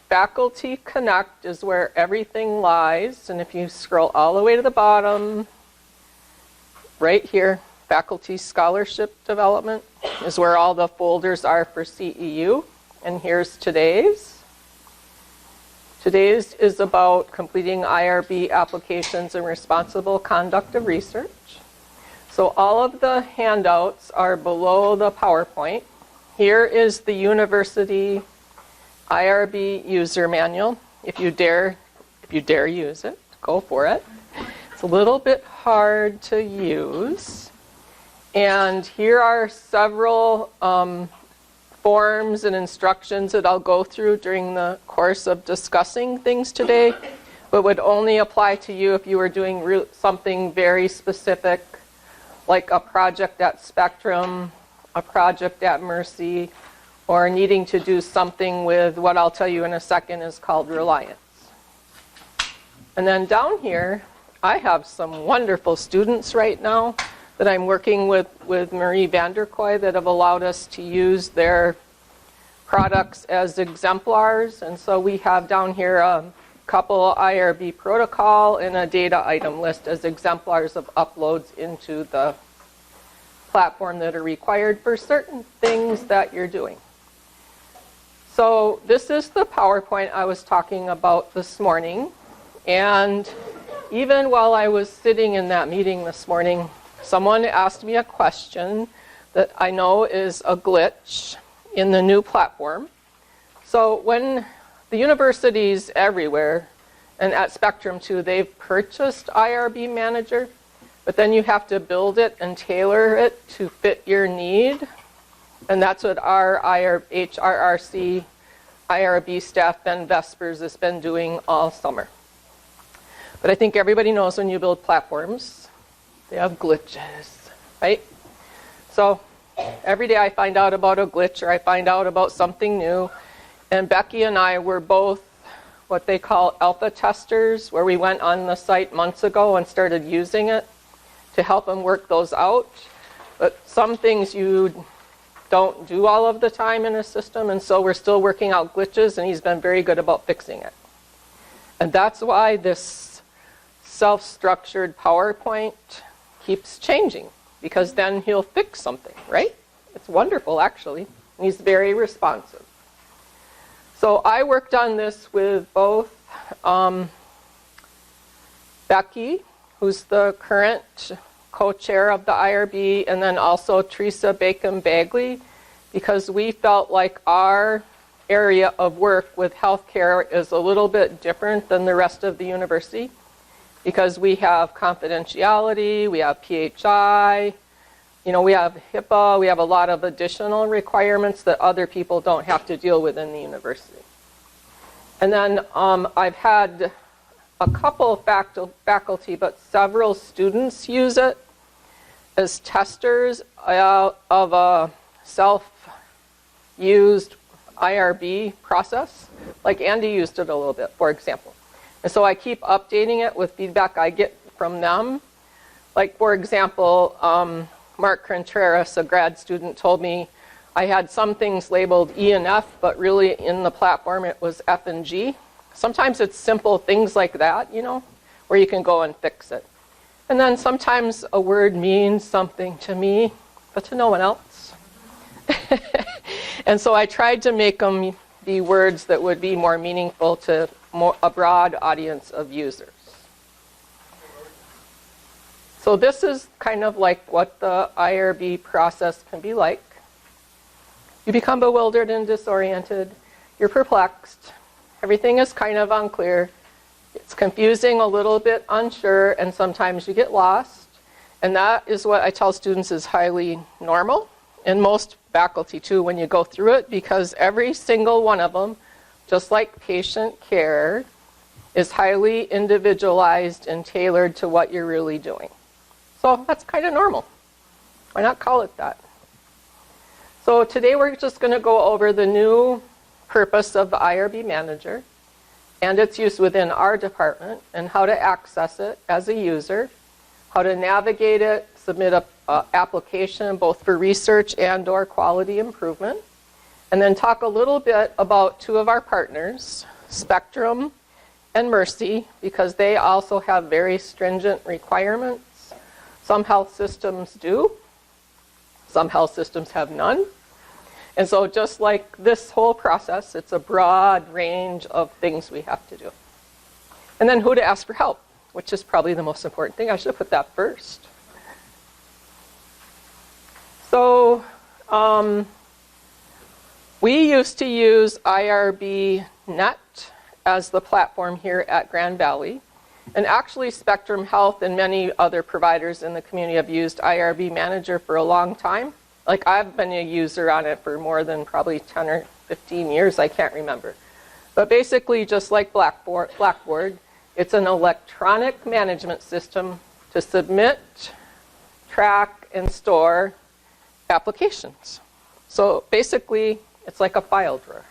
Faculty Connect is where everything lies. And if you scroll all the way to the bottom, right here, Faculty Scholarship Development is where all the folders are for CEU. And here's today's. Today's is about completing IRB applications and responsible conduct of research. So all of the handouts are below the PowerPoint. Here is the university IRB user manual. If you dare use it, go for it. It's a little bit hard to use. And here are several forms and instructions that I'll go through during the course of discussing things today, but would only apply to you if you were doing something very specific, like a project at Spectrum, a project at Mercy, or needing to do something with what I'll tell you in a second is called Reliance. And then down here, I have some wonderful students right now that I'm working with Marie Vanderkoy that have allowed us to use their products as exemplars. And so we have down here a couple IRB protocol and a data item list as exemplars of uploads into the platform that are required for certain things that you're doing. So this is the PowerPoint I was talking about this morning. And even while I was sitting in that meeting this morning, someone asked me a question that I know is a glitch in the new platform. So when the universities everywhere, and at Spectrum too, they've purchased IRB Manager, but then you have to build it and tailor it to fit your need. And that's what our HRRC IRB staff, Ben Vespers, has been doing all summer. But I think everybody knows when you build platforms, they have glitches, right? So every day I find out about a glitch or I find out about something new. And Becky and I were both what they call alpha testers, where we went on the site months ago and started using it to help them work those out. But some things you don't do all of the time in a system, and so we're still working out glitches, and he's been very good about fixing it. And that's why this self-structured PowerPoint keeps changing, because then he'll fix something, right? It's wonderful, actually. And he's very responsive. So I worked on this with both Becky, who's the current co-chair of the IRB, and then also Teresa Bacon-Bagley, because we felt like our area of work with healthcare is a little bit different than the rest of the university, because we have confidentiality, we have PHI, we have HIPAA, we have a lot of additional requirements that other people don't have to deal with in the university. And then I've had a couple of faculty, but several students use it as testers of a self-used IRB process. Like Andy used it a little bit, for example. And so I keep updating it with feedback I get from them. Like, for example, Mark Contreras, a grad student, told me I had some things labeled E and F, but really in the platform it was F and G. Sometimes it's simple things like that, where you can go and fix it. And then sometimes a word means something to me, but to no one else. And so I tried to make them be words that would be more meaningful to a broad audience of users. So this is kind of like what the IRB process can be like. You become bewildered and disoriented. You're perplexed. Everything is kind of unclear. It's confusing, a little bit unsure, and sometimes you get lost. And that is what I tell students is highly normal, and most faculty too when you go through it, because every single one of them, just like patient care, is highly individualized and tailored to what you're really doing. So that's kind of normal. Why not call it that? So today we're just going to go over the new purpose of the IRB Manager and its use within our department, and how to access it as a user, how to navigate it, submit an application both for research and/or quality improvement, and then talk a little bit about two of our partners, Spectrum, and Mercy, because they also have very stringent requirements. Some health systems do. Some health systems have none. And so just like this whole process, it's a broad range of things we have to do. And then who to ask for help, which is probably the most important thing. I should have put that first. So we used to use IRB Net as the platform here at Grand Valley. And actually Spectrum Health and many other providers in the community have used IRB Manager for a long time. Like I've been a user on it for more than probably 10 or 15 years, I can't remember. But basically just like Blackboard, it's an electronic management system to submit, track, and store applications. So basically, it's like a file drawer,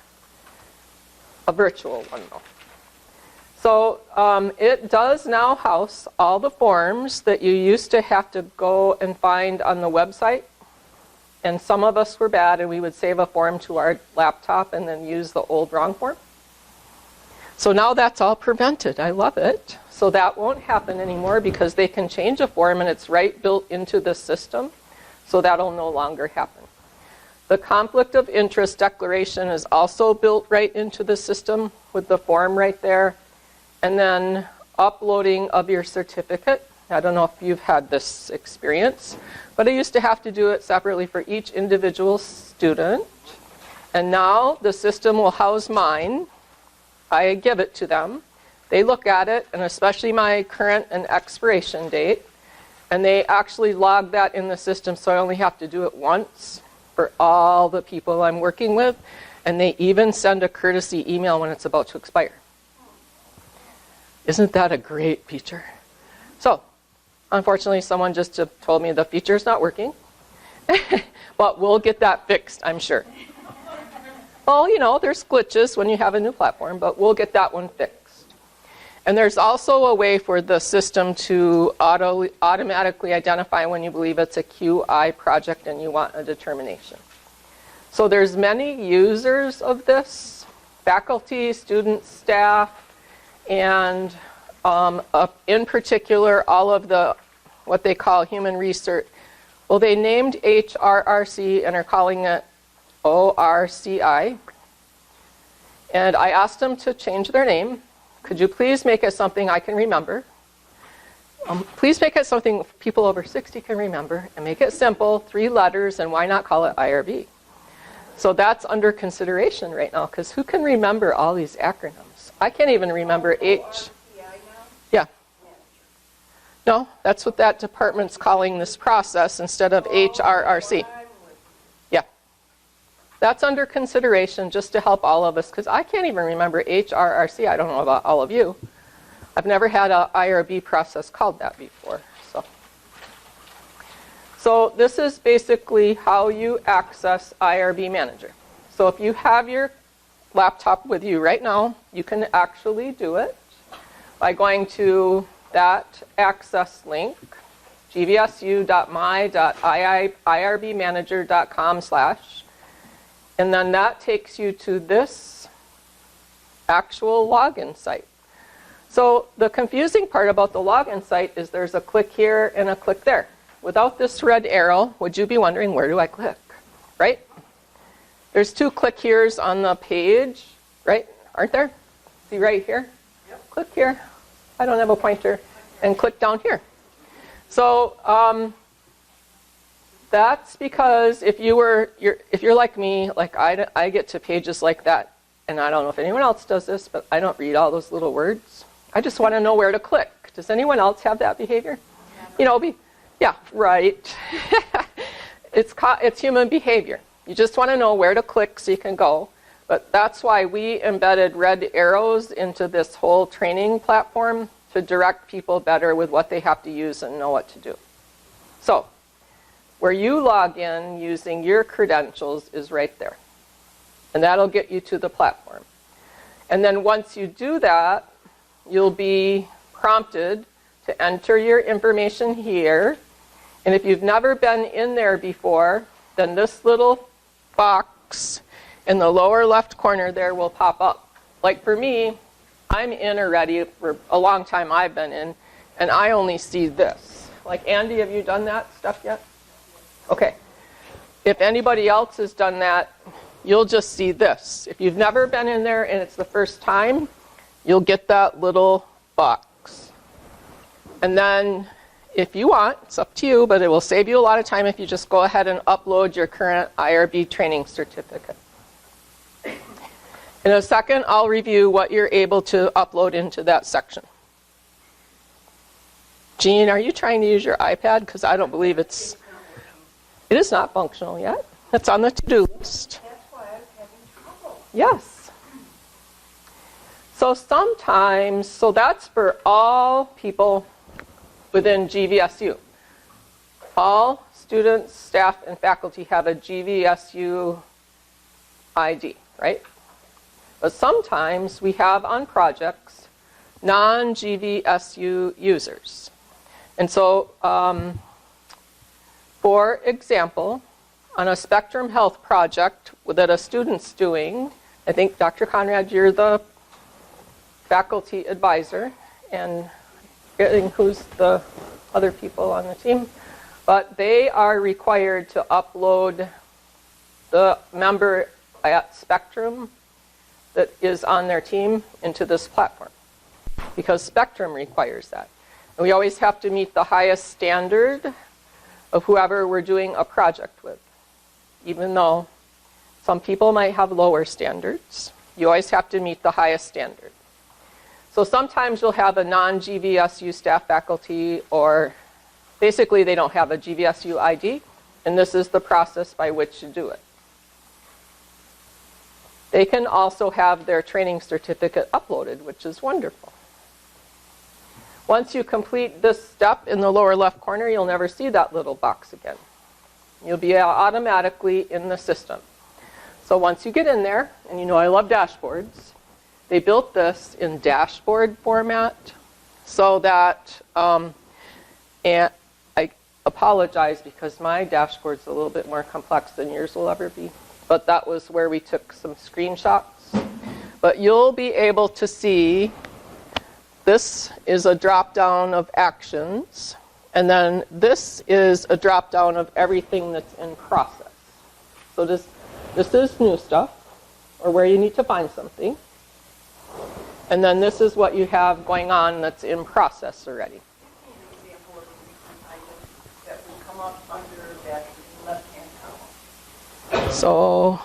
a virtual one though. So it does now house all the forms that you used to have to go and find on the website. And some of us were bad and we would save a form to our laptop and then use the old wrong form. So now that's all prevented. I love it. So that won't happen anymore because they can change a form and it's right built into the system. So that'll no longer happen. The conflict of interest declaration is also built right into the system with the form right there. And then uploading of your certificate. I don't know if you've had this experience, but I used to have to do it separately for each individual student. And now the system will house mine. I give it to them. They look at it, and especially my current and expiration date, and they actually log that in the system, so I only have to do it once for all the people I'm working with, and they even send a courtesy email when it's about to expire. Isn't that a great feature? So, unfortunately, someone just told me the feature's not working, but we'll get that fixed, I'm sure. Well, you know, there's glitches when you have a new platform, but we'll get that one fixed. And there's also a way for the system to automatically identify when you believe it's a QI project and you want a determination. So there's many users of this, faculty, students, staff, and in particular, all of the, what they call human research. Well, they named HRRC and are calling it ORCI. And I asked them to change their name. Could you please make it something I can remember? Please make it something people over 60 can remember, and make it simple, 3 letters, and why not call it IRB? So that's under consideration right now, because who can remember all these acronyms? I can't even remember H. Yeah. No, that's what that department's calling this process instead of HRRC. Yeah. That's under consideration just to help all of us, because I can't even remember HRRC. I don't know about all of you. I've never had an IRB process called that before. So this is basically how you access IRB Manager. So if you have your laptop with you right now, you can actually do it by going to that access link, gvsu.my.irbmanager.com/, and then that takes you to this actual login site. So the confusing part about the login site is there's a click here and a click there. Without this red arrow, would you be wondering, where do I click, right? There's 2 click here's on the page, right? Aren't there? See right here? Yep. Click here. I don't have a pointer. And click down here. So that's because if you're like me, like I get to pages like that, and I don't know if anyone else does this, but I don't read all those little words. I just want to know where to click. Does anyone else have that behavior? You know, yeah, right. It's human behavior. You just want to know where to click so you can go. But that's why we embedded red arrows into this whole training platform to direct people better with what they have to use and know what to do. So, where you log in using your credentials is right there. And that'll get you to the platform. And then once you do that, you'll be prompted to enter your information here. And if you've never been in there before, then this little box in the lower left corner there will pop up like for me, I'm in already for a long time I've been in, and I only see this. Like Andy, have you done that stuff yet? Okay. If anybody else has done that, you'll just see this. If you've never been in there and it's the first time, you'll get that little box. And then if you want, it's up to you, but it will save you a lot of time if you just go ahead and upload your current IRB training certificate. In a second, I'll review what you're able to upload into that section. Jean, are you trying to use your iPad? Because I don't believe it is not functional yet. It's on the to-do list. That's why I was having trouble. Yes. So sometimes, so that's for all people within GVSU. All students, staff, and faculty have a GVSU ID, right? But sometimes we have on projects non-GVSU users. And so, for example, on a Spectrum Health project that a student's doing, I think, Dr. Conrad, you're the faculty advisor, and who's the other people on the team, but they are required to upload the member at Spectrum that is on their team into this platform, because Spectrum requires that. And we always have to meet the highest standard of whoever we're doing a project with, even though some people might have lower standards. You always have to meet the highest standard. So sometimes you'll have a non-GVSU staff faculty, or basically they don't have a GVSU ID, and this is the process by which you do it. They can also have their training certificate uploaded, which is wonderful. Once you complete this step in the lower left corner, you'll never see that little box again. You'll be automatically in the system. So once you get in there, and you know I love dashboards, they built this in dashboard format so that, and I apologize because my dashboard's a little bit more complex than yours will ever be, but that was where we took some screenshots. But you'll be able to see this is a drop down of actions, and then this is a drop down of everything that's in process. So this is new stuff, or where you need to find something. And then this is what you have going on that's in process already. An example of recent items that will come up under that left-hand column. So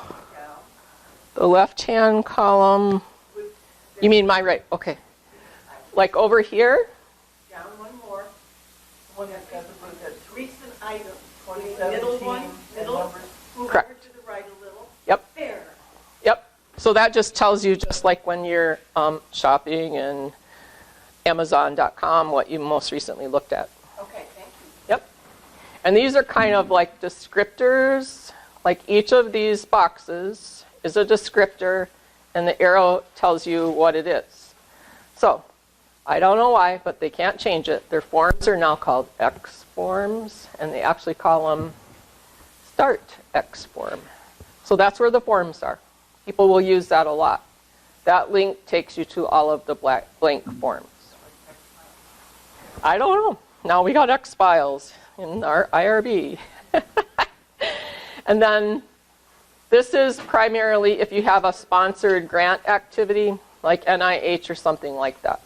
the left-hand column, you mean my right? Okay. Like over here? Down one more. One that says recent items. Middle one, middle. Move Correct. over to the right a little. Yep. There. Yep. So that just tells you, just like when you're shopping in Amazon.com, what you most recently looked at. Okay, thank you. Yep. And these are kind of like descriptors. Like each of these boxes is a descriptor, and the arrow tells you what it is. So I don't know why, but they can't change it. Their forms are now called X forms, and they actually call them Start X form. So that's where the forms are. People will use that a lot. That link takes you to all of the blank forms. I don't know. Now we got X files in our IRB. And then this is primarily if you have a sponsored grant activity, like NIH or something like that.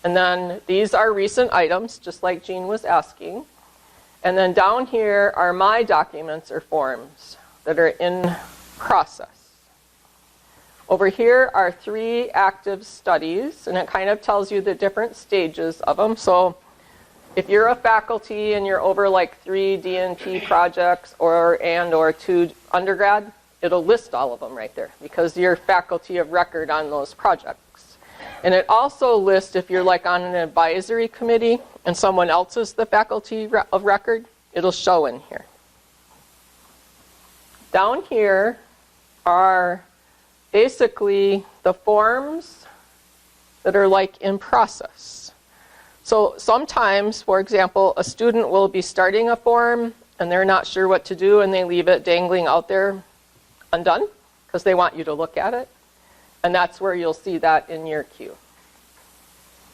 And then these are recent items, just like Jean was asking. And then down here are my documents or forms that are in process. Over here are 3 active studies, and it kind of tells you the different stages of them. So if you're a faculty and you're over like 3 DNP projects or 2 undergrad, it'll list all of them right there because you're faculty of record on those projects. And it also lists if you're like on an advisory committee and someone else is the faculty of record, it'll show in here. Down here are basically the forms that are like in process. So sometimes, for example, a student will be starting a form and they're not sure what to do and they leave it dangling out there undone because they want you to look at it. And that's where you'll see that in your queue.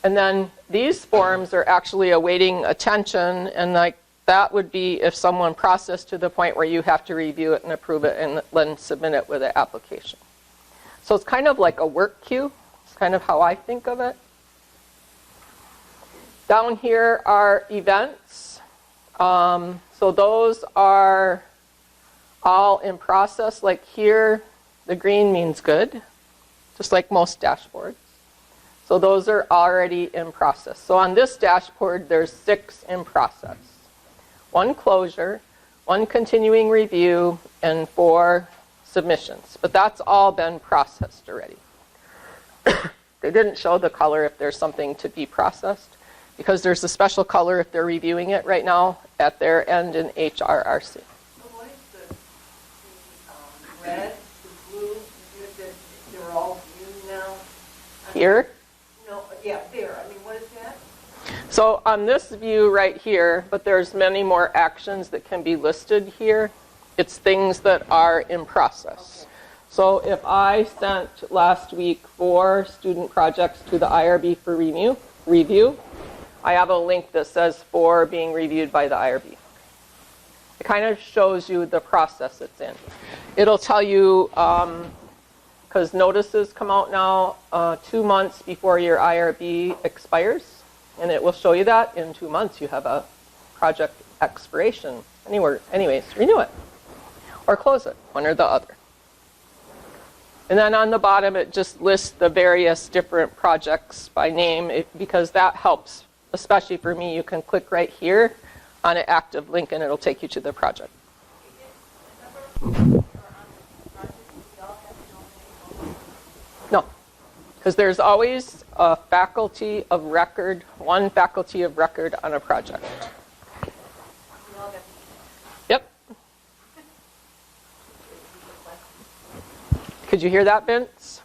And then these forms are actually awaiting attention, and like that would be if someone processed to the point where you have to review it and approve it and then submit it with an application. So it's kind of like a work queue. It's kind of how I think of it. Down here are events. So those are all in process. Like here, the green means good, just like most dashboards. So those are already in process. So on this dashboard, there's 6 in process. 1 closure, 1 continuing review, and 4 submissions. But that's all been processed already. They didn't show the color if there's something to be processed, because there's a special color if they're reviewing it right now at their end in HRRC. So what is the red, the blue, you said they're all viewed now? Here? No, yeah, there. I mean, what is that? So on this view right here, but there's many more actions that can be listed here. It's things that are in process. Okay. So if I sent last week 4 student projects to the IRB for review, I have a link that says 4 being reviewed by the IRB. It kind of shows you the process it's in. It'll tell you, because notices come out now 2 months before your IRB expires, and it will show you that in 2 months you have a project expiration. Anyways, renew it or close it, one or the other. And then on the bottom, it just lists the various different projects by name, because that helps, especially for me. You can click right here on an active link, and it'll take you to the project. No, because there's always a faculty of record, 1 faculty of record on a project. Yep. Could you hear that, Vince?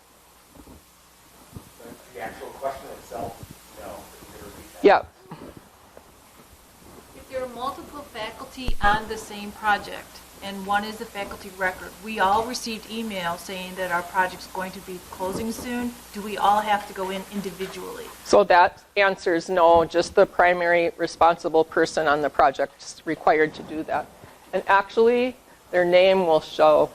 The actual question itself, no. Yeah. If there are multiple faculty on the same project, and one is the faculty record, we all received email saying that our project's going to be closing soon. Do we all have to go in individually? So that answer is no, just the primary responsible person on the project is required to do that. And actually, their name will show.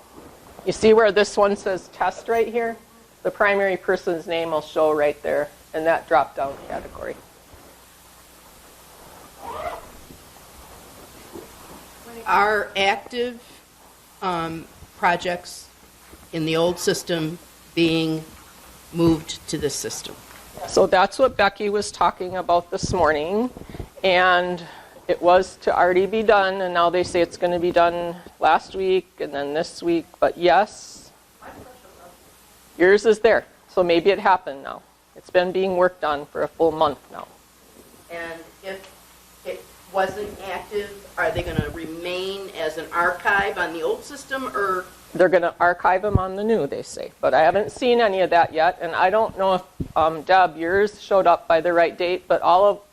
You see where this one says test right here? The primary person's name will show right there in that drop-down category. Are active projects in the old system being moved to this system? So that's what Becky was talking about this morning, and it was to already be done, and now they say it's going to be done last week and then this week. But yes, yours is there, so maybe it happened now. It's been being worked on for a full month now. And if it wasn't active, are they going to remain as an archive on the old system, or? They're going to archive them on the new, they say. But I haven't seen any of that yet, and I don't know if, Deb, yours showed up by the right date, but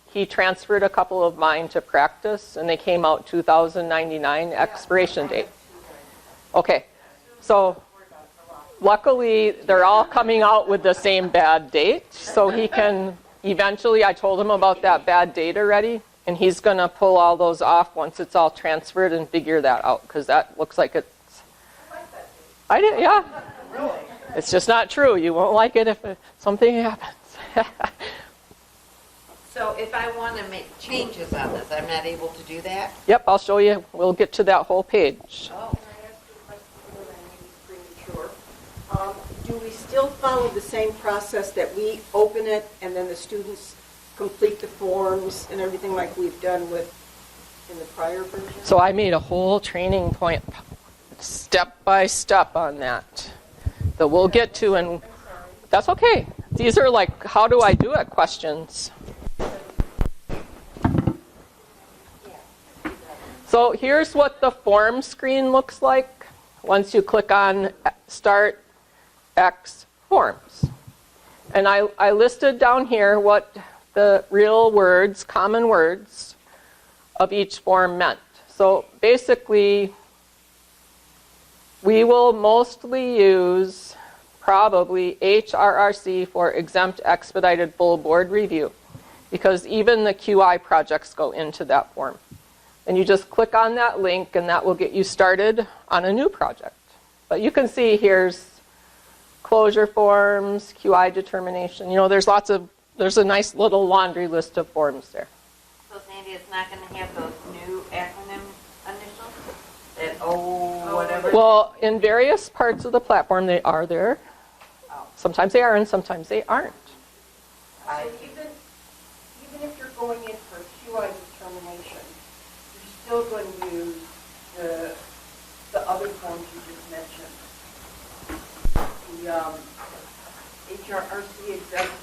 he transferred a couple of mine to practice, and they came out 2099 expiration date. Okay, so luckily they're all coming out with the same bad date, so he can eventually, I told him about that bad date already, and he's going to pull all those off once it's all transferred and figure that out, because that looks like it's... I did, yeah. It's just not true. You won't like it if something happens. So if I want to make changes on this, I'm not able to do that? Yep, I'll show you. We'll get to that whole page. Oh. Can I ask you a question, and maybe premature? Do we still follow the same process that we open it and then the students complete the forms and everything like we've done in the prior version? So I made a whole training point, step by step on that we'll get to, and that's okay. These are like, how do I do it questions. So here's what the form screen looks like once you click on Start X Forms. And I listed down here what the real words, common words of each form meant. So basically, we will mostly use probably HRRC for exempt expedited full board review, because even the QI projects go into that form. And you just click on that link and that will get you started on a new project. But you can see here's closure forms, QI determination. You know, there's a nice little laundry list of forms there. So Sandy, it's not going to have those new acronym initials? That O whatever? Well, in various parts of the platform, they are there. Sometimes they are and sometimes they aren't. So even if you're going in for QI determination, you're still going to use the other forms you just mentioned. The HRRC exempt.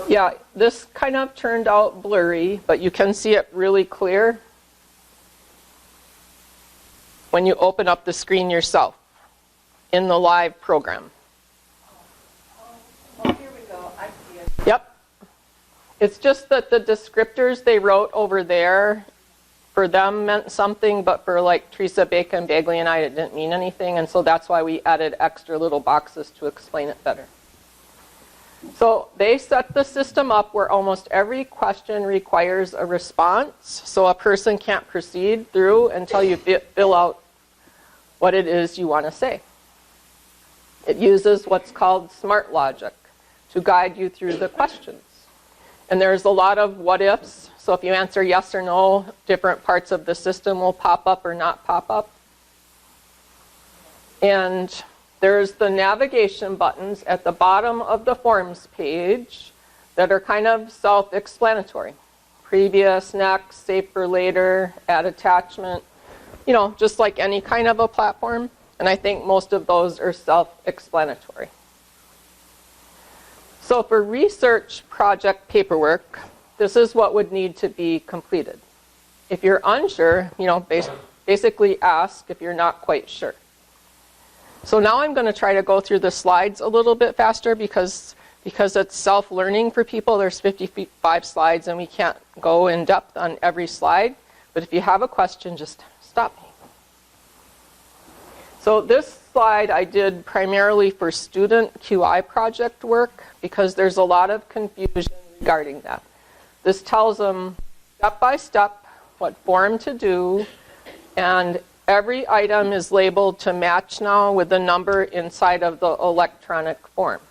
Yeah, this kind of turned out blurry, but you can see it really clear when you open up the screen yourself in the live program. Oh, here we go. I see it. Yep. It's just that the descriptors they wrote over there, for them meant something, but for like Teresa Bacon, Bagley, and I, it didn't mean anything, and so that's why we added extra little boxes to explain it better. So they set the system up where almost every question requires a response, so a person can't proceed through until you fill out what it is you want to say. It uses what's called smart logic to guide you through the questions. And there's a lot of what ifs, so if you answer yes or no, different parts of the system will pop up or not pop up. And there's the navigation buttons at the bottom of the forms page that are kind of self-explanatory. Previous, next, save for later, add attachment, you know, just like any kind of a platform. And I think most of those are self-explanatory. So for research project paperwork, this is what would need to be completed. If you're unsure, you know, basically ask if you're not quite sure. So now I'm going to try to go through the slides a little bit faster because it's self-learning for people. There's 55 slides and we can't go in depth on every slide. But if you have a question, just stop me. So this slide I did primarily for student QI project work because there's a lot of confusion regarding that. This tells them step by step what form to do, and every item is labeled to match now with the number inside of the electronic form.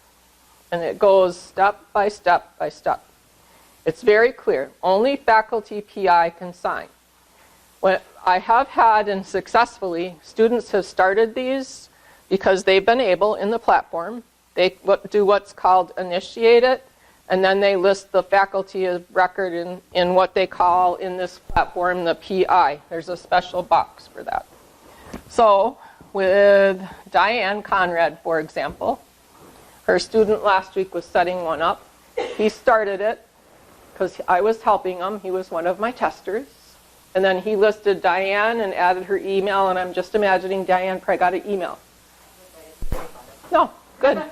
And it goes step by step by step. It's very clear. Only faculty PI can sign. What I have had, and successfully, students have started these because they've been able in the platform. They do what's called initiate it, and then they list the faculty of record in what they call in this platform the PI. There's a special box for that. So with Diane Conrad, for example, her student last week was setting one up. He started it because I was helping him. He was one of my testers. And then he listed Diane and added her email, and I'm just imagining Diane probably got an email. No, good.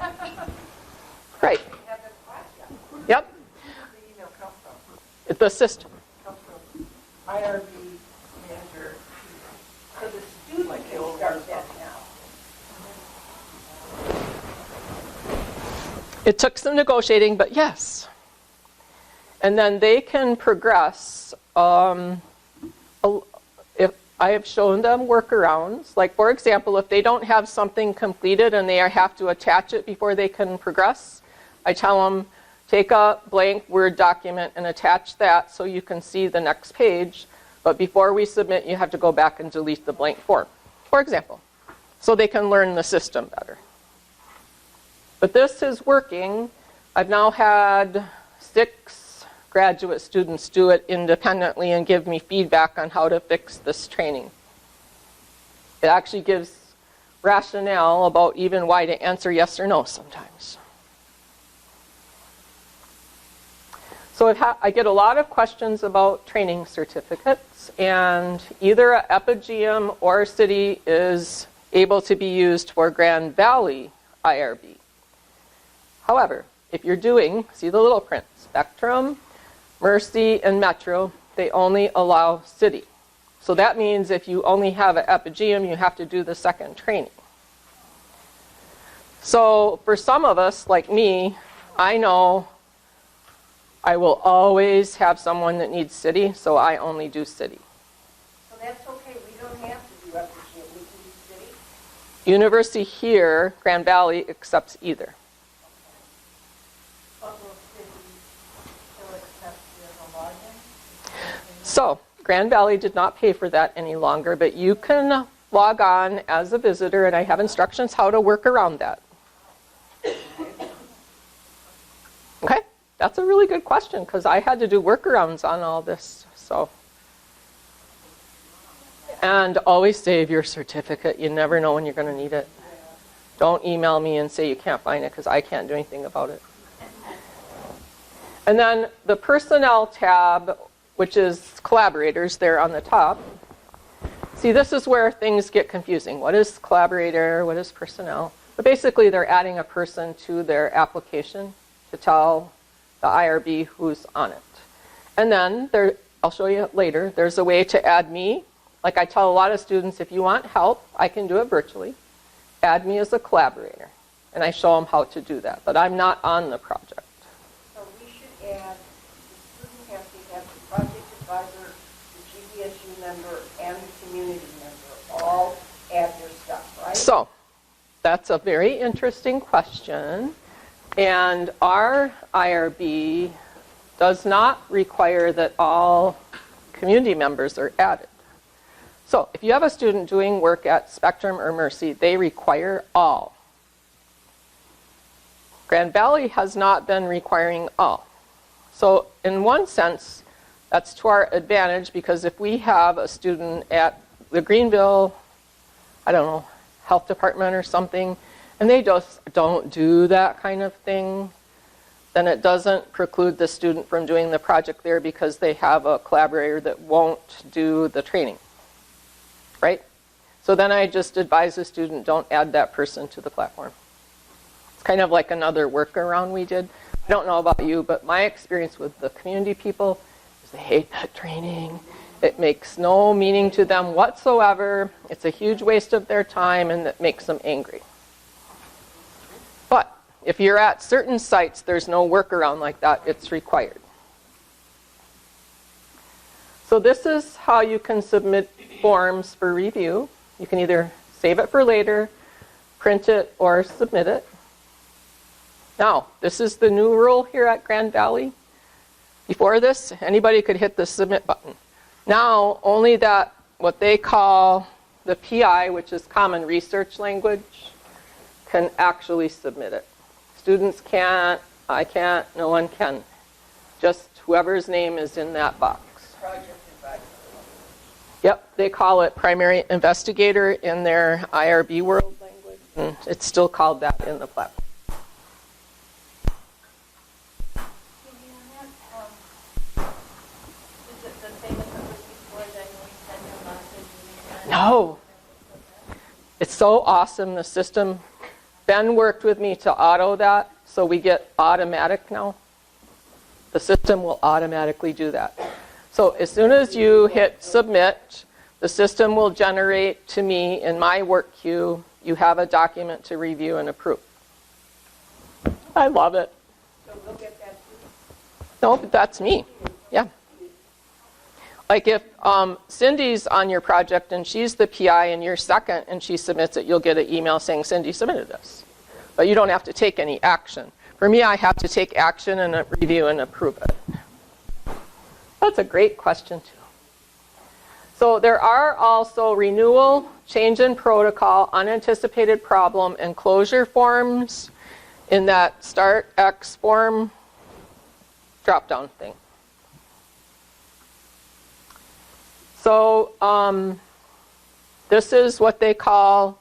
Great. Yep. The email comes from? It's the system. Comes from IRB manager. So the student can start that now. It took some negotiating, but yes. And then they can progress. If I have shown them workarounds, like for example, if they don't have something completed and they have to attach it before they can progress, I tell them take a blank Word document and attach that so you can see the next page. But before we submit, you have to go back and delete the blank form, for example, so they can learn the system better. But this is working. I've now had 6 graduate students do it independently and give me feedback on how to fix this training. It actually gives rationale about even why to answer yes or no sometimes. So I get a lot of questions about training certificates, and either a EPIGM or a city is able to be used for Grand Valley IRB. However, if you're doing, see the little print, Spectrum, Mercy, and Metro, they only allow city. So that means if you only have an EPIGM, you have to do the second training. So for some of us, like me, I know I will always have someone that needs city, so I only do city. So that's okay, we don't have to do FPGA, we can do city. University here, Grand Valley, accepts either. But will city still accept the login? So Grand Valley did not pay for that any longer, but you can log on as a visitor, and I have instructions how to work around that. Okay, that's a really good question because I had to do workarounds on all this. So, and always save your certificate. You never know when you're going to need it. Don't email me and say you can't find it because I can't do anything about it. And then the personnel tab, which is collaborators there on the top. See, this is where things get confusing. What is collaborator? What is personnel? But basically, they're adding a person to their application to tell the IRB who's on it. And then, I'll show you later, there's a way to add me. Like I tell a lot of students, if you want help, I can do it virtually. Add me as a collaborator. And I show them how to do that. But I'm not on the project. So we should add, the student has to have the project advisor, the GBSU member, and the community member all add their stuff, right? So, that's a very interesting question. And our IRB does not require that all community members are added. So, if you have a student doing work at Spectrum or Mercy, they require all. Grand Valley has not been requiring all. So, in one sense, that's to our advantage because if we have a student at the Greenville, I don't know, health department or something, and they just don't do that kind of thing, then it doesn't preclude the student from doing the project there because they have a collaborator that won't do the training, right? So then I just advise the student, don't add that person to the platform. It's kind of like another workaround we did. I don't know about you, but my experience with the community people is they hate that training. It makes no meaning to them whatsoever. It's a huge waste of their time, and it makes them angry. But if you're at certain sites, there's no workaround like that. It's required. So this is how you can submit forms for review. You can either save it for later, print it, or submit it. Now, this is the new rule here at Grand Valley. Before this, anybody could hit the submit button. Now, only that, what they call the PI, which is Common Research Language, can actually submit it. Students can't, I can't, no one can. Just whoever's name is in that box. Project advisor. Yep, they call it primary investigator in their IRB world language. And it's still called that in the platform. No. It's so awesome, the system. Ben worked with me to auto that, so we get automatic now. The system will automatically do that. So as soon as you hit submit, the system will generate to me in my work queue, you have a document to review and approve. I love it. So we'll get that too. No, but that's me. Yeah. Like if Cindy's on your project and she's the PI and you're second and she submits it, you'll get an email saying Cindy submitted this. But you don't have to take any action. For me, I have to take action and review and approve it. That's a great question too. So there are also renewal, change in protocol, unanticipated problem, and closure forms in that Start X form drop-down thing. So this is what they call,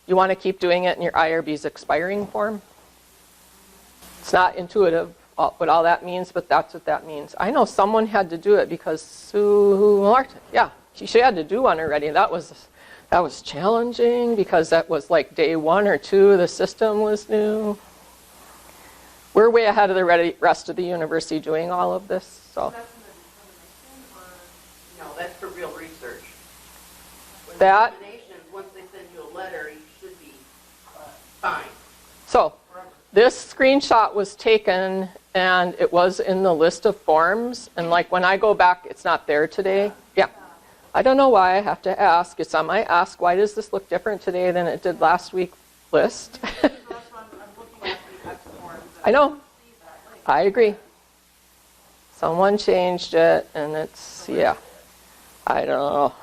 you want to keep doing it in your IRB's expiring form. It's not intuitive what all that means, but that's what that means. I know someone had to do it because Sue Martin, yeah, she had to do one already. That was challenging because that was like day 1 or 2, the system was new. We're way ahead of the rest of the university doing all of this. So. No, that's for real research. When That, examinations, once they send you a letter, you should be fine. So this screenshot was taken and it was in the list of forms. And like when I go back, it's not there today. Yeah. I don't know why. I have to ask. It's on my ask, why does this look different today than it did last week list? I know. I agree. Someone changed it and it's, yeah. I don't know.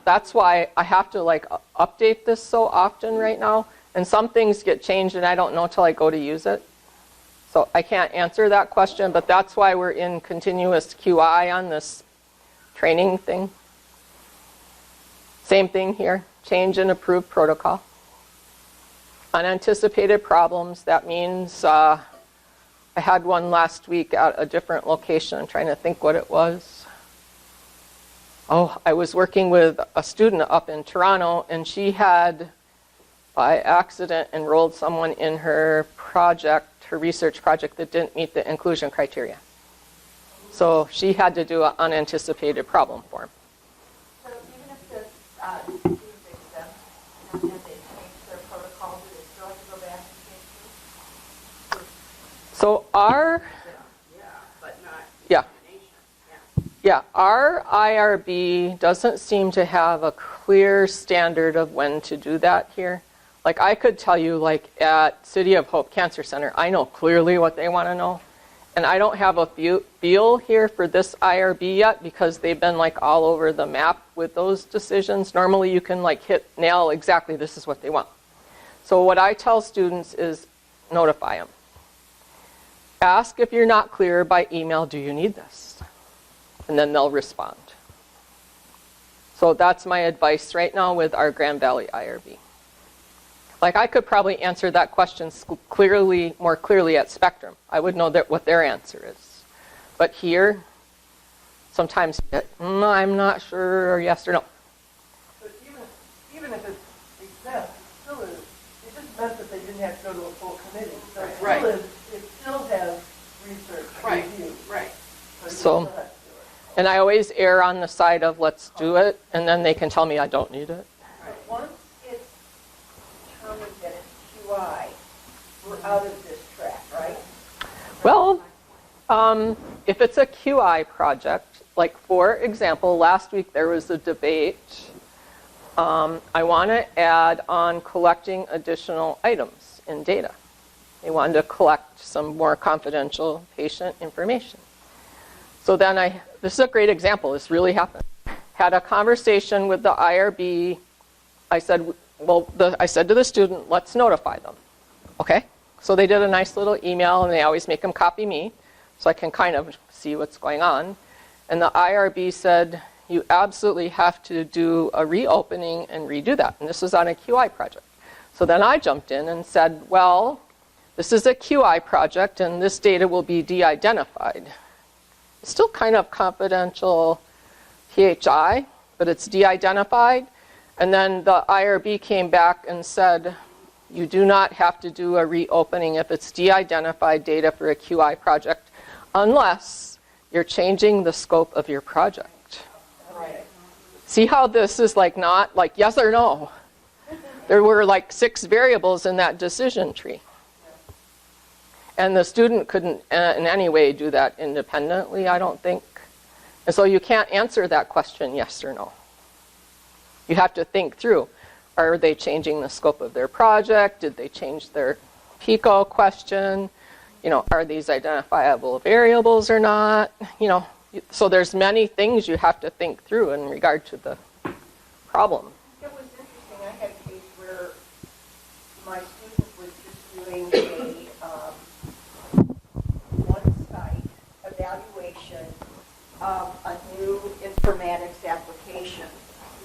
That's why I have to like update this so often right now. And some things get changed and I don't know till I go to use it. So I can't answer that question, but that's why we're in continuous QI on this training thing. Same thing here, change in approved protocol. Unanticipated problems, that means I had one last week at a different location. I'm trying to think what it was. Oh, I was working with a student up in Toronto and she had by accident enrolled someone in her project, her research project that didn't meet the inclusion criteria. So she had to do an unanticipated problem form. So even if the students accept and then they change their protocol, do they still have to go back and change it? So our, But not yeah. discrimination. Yeah, our IRB doesn't seem to have a clear standard of when to do that here. Like I could tell you like at City of Hope Cancer Center, I know clearly what they want to know. And I don't have a feel here for this IRB yet because they've been like all over the map with those decisions. Normally you can like nail exactly this is what they want. So what I tell students is notify them. Ask if you're not clear by email, do you need this? And then they'll respond. So that's my advice right now with our Grand Valley IRB. Like I could probably answer that question more clearly at Spectrum. I would know what their answer is. But here, sometimes I'm not sure, or yes or no. But even if it's exempt, it still is. It just meant that they didn't have to go to a full committee. So it still, Right. it still has research Right. review. Right. So you So- still have to do it. And I always err on the side of let's do it, and then they can tell me I don't need it. But once it's determined that it's QI, we're out of this track, right? Well, if it's a QI project, like for example, last week there was a debate. I want to add on collecting additional items in data. They wanted to collect some more confidential patient information. So then this is a great example, this really happened. Had a conversation with the IRB. I said to the student, let's notify them. Okay? So they did a nice little email and they always make them copy me so I can kind of see what's going on. And the IRB said, you absolutely have to do a reopening and redo that. And this was on a QI project. So then I jumped in and said, well, this is a QI project and this data will be de-identified. It's still kind of confidential PHI, but it's de-identified. And then the IRB came back and said, you do not have to do a reopening if it's de-identified data for a QI project, unless you're changing the scope of your project. Right. See how this is like not like yes or no? There were like 6 variables in that decision tree. And the student couldn't in any way do that independently, I don't think. And so you can't answer that question yes or no. You have to think through. Are they changing the scope of their project? Did they change their PICO question? You know, are these identifiable variables or not? You know, so there's many things you have to think through in regard to the problem. It was interesting. I had a case where my student was just doing a one-site evaluation of a new informatics application,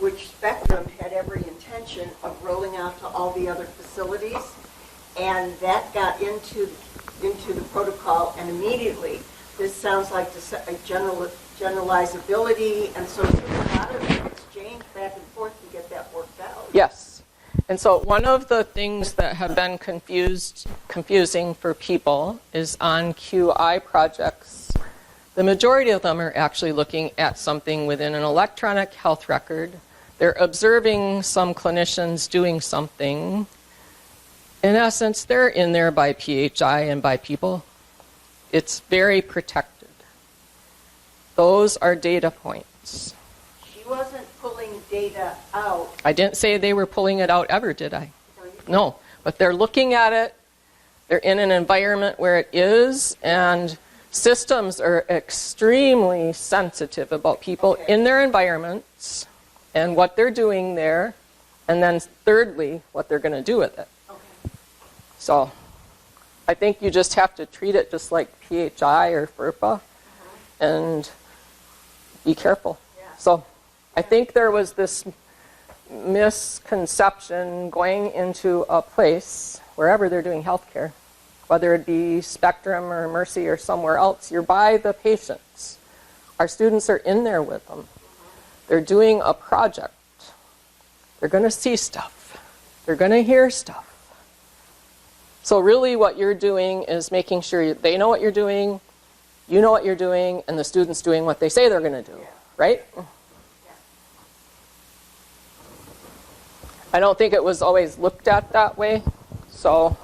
which Spectrum had every intention of rolling out to all the other facilities, and that got into the protocol, and immediately this sounds like a generalizability, and so there's a lot of exchange back and forth to get that worked out. Yes. And so one of the things that have been confusing for people is on QI projects, the majority of them are actually looking at something within an electronic health record. They're observing some clinicians doing something, In essence, they're in there by PHI and by people. It's very protected. Those are data points. She wasn't pulling data out. I didn't say they were pulling it out ever, did I? No, but they're looking at it. They're in an environment where it is, and systems are extremely sensitive about people in their environments and what they're doing there, and then thirdly, what they're going to do with it. Okay. So I think you just have to treat it just like PHI or FERPA and be careful. Yeah. So I think there was this misconception going into a place, wherever they're doing healthcare, whether it be Spectrum or Mercy or somewhere else, you're by the patients. Our students are in there with them. They're doing a project. They're going to see stuff. They're going to hear stuff. So really what you're doing is making sure they know what you're doing, you know what you're doing, and the student's doing what they say they're going to do, right? I don't think it was always looked at that way. So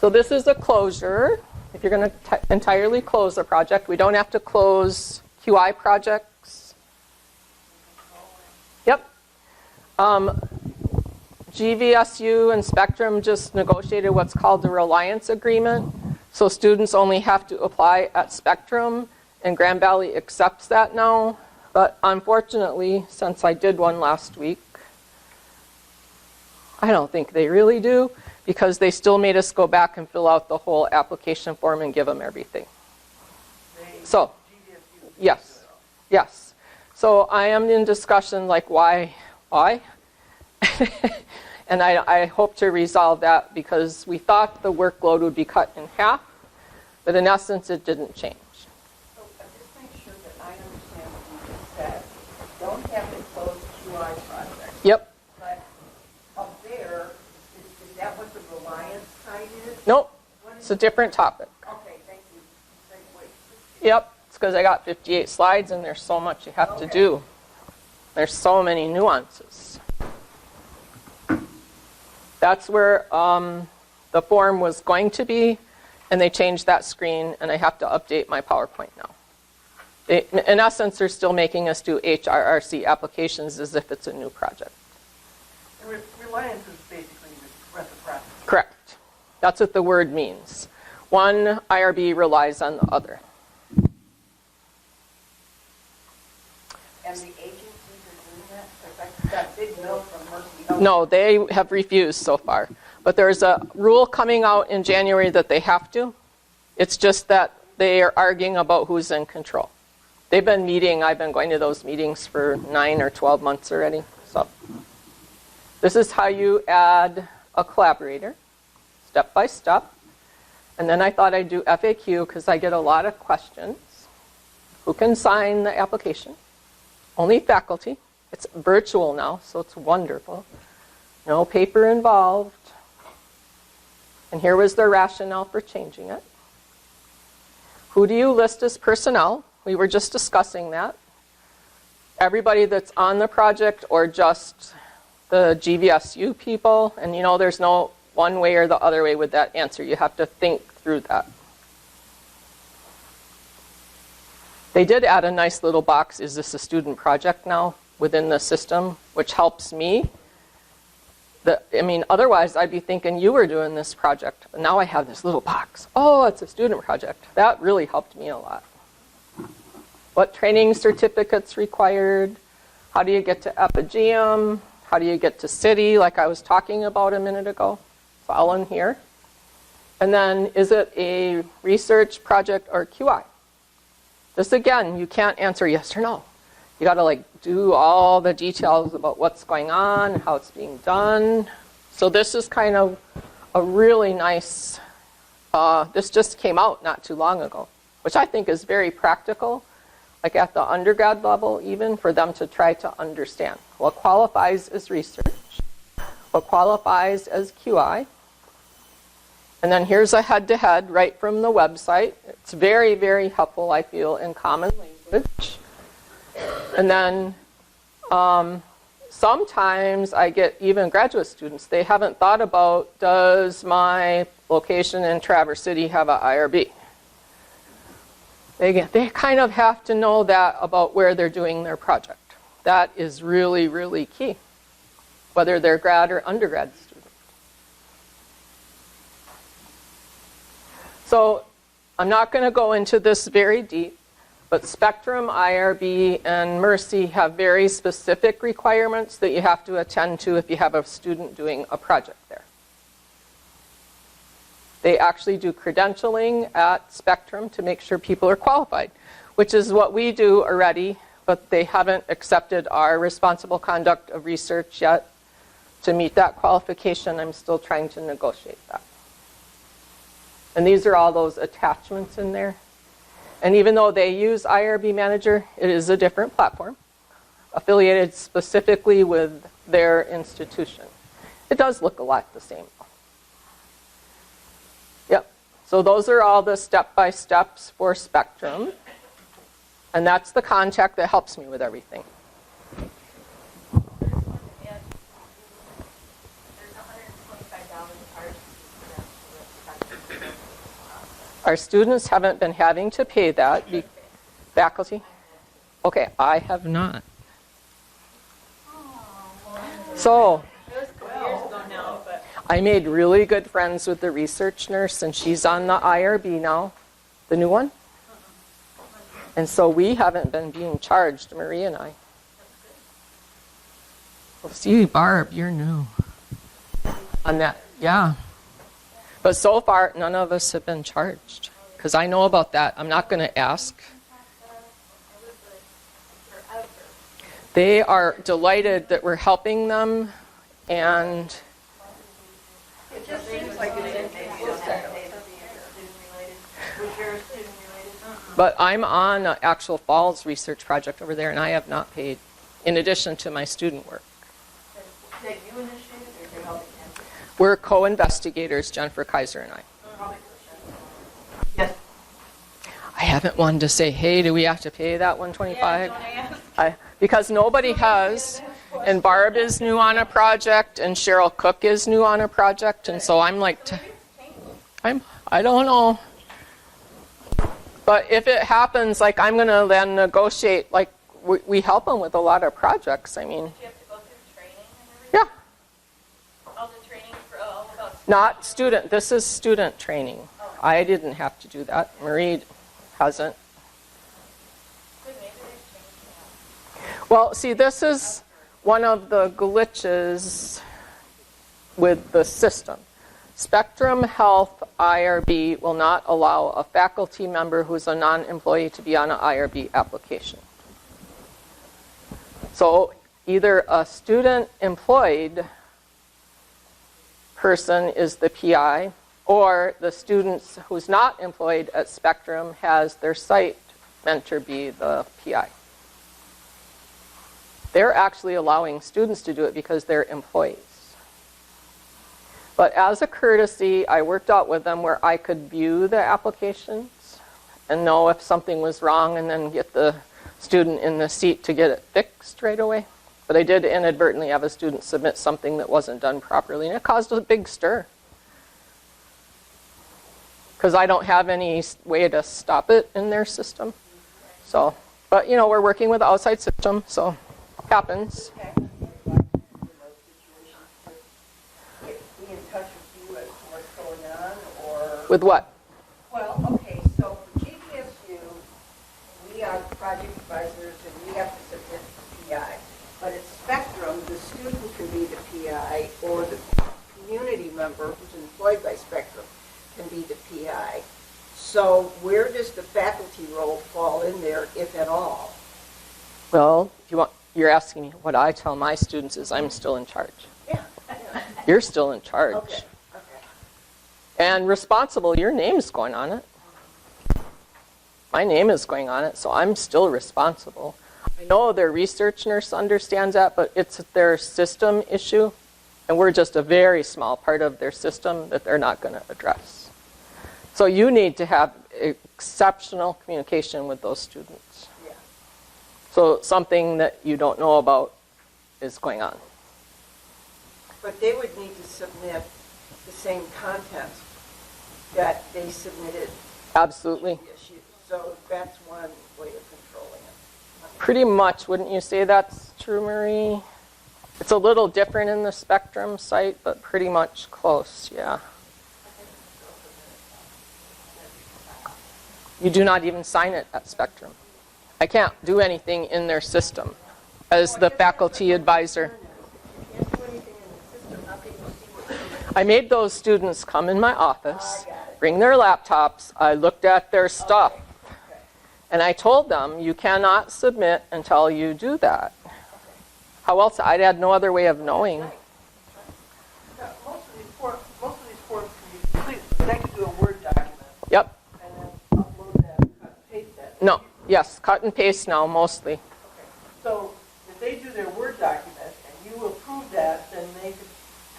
this is a closure. If you're going to entirely close a project, we don't have to close QI projects. Yep. GVSU and Spectrum just negotiated what's called the Reliance Agreement. So students only have to apply at Spectrum, and Grand Valley accepts that now. But unfortunately, since I did one last week, I don't think they really do, because they still made us go back and fill out the whole application form and give them everything. So, yes, yes. So I am in discussion, like, why? And I hope to resolve that, because we thought the workload would be cut in half, but in essence, it didn't change. So just make sure that I understand what you just said. Don't have to close QI project. Yep. But up there, is that what the Reliance side is? Nope. It's a different topic. Okay, thank you. Wait. Yep. It's because I got 58 slides, and there's so much you have to do. There's so many nuances. That's where the form was going to be, and they changed that screen, and I have to update my PowerPoint now. In essence, they're still making us do HRRC applications as if it's a new project. And Reliance is basically reciprocity. Correct. That's what the word means. One IRB relies on the other. And the agencies are doing that? Because I got big bill from Mercy. No, they have refused so far. But there's a rule coming out in January that they have to. It's just that they are arguing about who's in control. They've been meeting, I've been going to those meetings for 9 or 12 months already. So this is how you add a collaborator, step by step. And then I thought I'd do FAQ because I get a lot of questions. Who can sign the application? Only faculty. It's virtual now, so it's wonderful. No paper involved. And here was the rationale for changing it. Who do you list as personnel? We were just discussing that. Everybody that's on the project, or just the GVSU people. And there's no one way or the other way with that answer. You have to think through that. They did add a nice little box, is this a student project now, within the system, which helps me. Otherwise I'd be thinking you were doing this project. Now I have this little box. Oh, it's a student project. That really helped me a lot. What training certificates required? How do you get to Epigem? How do you get to City, like I was talking about a minute ago? It's all in here. And then, is it a research project or QI? This, again, you can't answer yes or no. You got to do all the details about what's going on, how it's being done. So this is kind of a really nice, this just came out not too long ago, which I think is very practical, like at the undergrad level even, for them to try to understand what qualifies as research, what qualifies as QI. And then here's a head-to-head right from the website. It's very, very helpful, I feel, in common language. And then sometimes I get even graduate students, they haven't thought about, does my location in Traverse City have an IRB? They kind of have to know that about where they're doing their project. That is really, really key, whether they're grad or undergrad student. So I'm not going to go into this very deep, but Spectrum, IRB, and Mercy have very specific requirements that you have to attend to if you have a student doing a project there. They actually do credentialing at Spectrum to make sure people are qualified, which is what we do already, but they haven't accepted our responsible conduct of research yet. To meet that qualification, I'm still trying to negotiate that. And these are all those attachments in there. And even though they use IRB Manager, it is a different platform, affiliated specifically with their institution. It does look a lot the same. Yep. So those are all the step-by-steps for Spectrum. And that's the contact that helps me with everything. Our students haven't been having to pay that. Faculty? Okay, I have not. So, I made really good friends with the research nurse, and she's on the IRB now, the new one. And so we haven't been being charged, Marie and I. Well, see, Barb, you're new on that. Yeah. But so far, none of us have been charged. Because I know about that. I'm not going to ask. They are delighted that we're helping them. And It just seems like it's but I'm on an actual Falls research project over there, and I have not paid, in addition to my student work. that you initiated or you're helping them? We're co-investigators, Jennifer Kaiser and I. Yes. I haven't wanted to say, hey, do we have to pay that $125? Because nobody has, and Barb is new on a project, and Cheryl Cook is new on a project, and so I'm like, I don't know. But if it happens, like I'm going to then negotiate, like we help them with a lot of projects. I mean, Do you have to go through training and everything? yeah, All the training for all about not student. This is student training. I didn't have to do that. Marie hasn't. maybe they've changed now. Well, see, this is one of the glitches with the system. Spectrum Health IRB will not allow a faculty member who's a non-employee to be on an IRB application. So either a student employed person is the PI, or the students who's not employed at Spectrum has their site mentor be the PI. They're actually allowing students to do it because they're employees. But as a courtesy, I worked out with them where I could view the applications and know if something was wrong and then get the student in the seat to get it fixed right away. But I did inadvertently have a student submit something that wasn't done properly, and it caused a big stir. Because I don't have any way to stop it in their system. So, but you know, we're working with the outside system, so it happens. Be in touch with you as to what's going on, or? With what? Well, okay, so for GPSU, we are project advisors and we have to submit the PI. But at Spectrum, the student can be the PI, or the community member who's employed by Spectrum can be the PI. So where does the faculty role fall in there, if at all? Well, you're asking me what I tell my students is I'm still in charge. Yeah. You're still in charge. Okay. And responsible, your name's going on it. My name is going on it, so I'm still responsible. I know their research nurse understands that, but it's their system issue, and we're just a very small part of their system that they're not going to address. So you need to have exceptional communication with those students. Yeah. So something that you don't know about is going on. But they would need to submit the same content that they submitted Absolutely. previous year. So that's one way of controlling it. Pretty much, wouldn't you say that's true, Marie? It's a little different in the Spectrum site, but pretty much close, yeah. You do not even sign it at Spectrum. I can't do anything in their system as the faculty advisor. You can't do anything in the system. How can you see what I made those students come in my office, bring their laptops. I looked at their stuff, and I told them, you cannot submit until you do that. How else? I had no other way of knowing. Now, most of these forms can be complete, they can do a Word document Yep. and then upload that, cut and paste that. No. Yes. Cut and paste now, mostly. Okay. So if they do their Word document and you approve that, then they can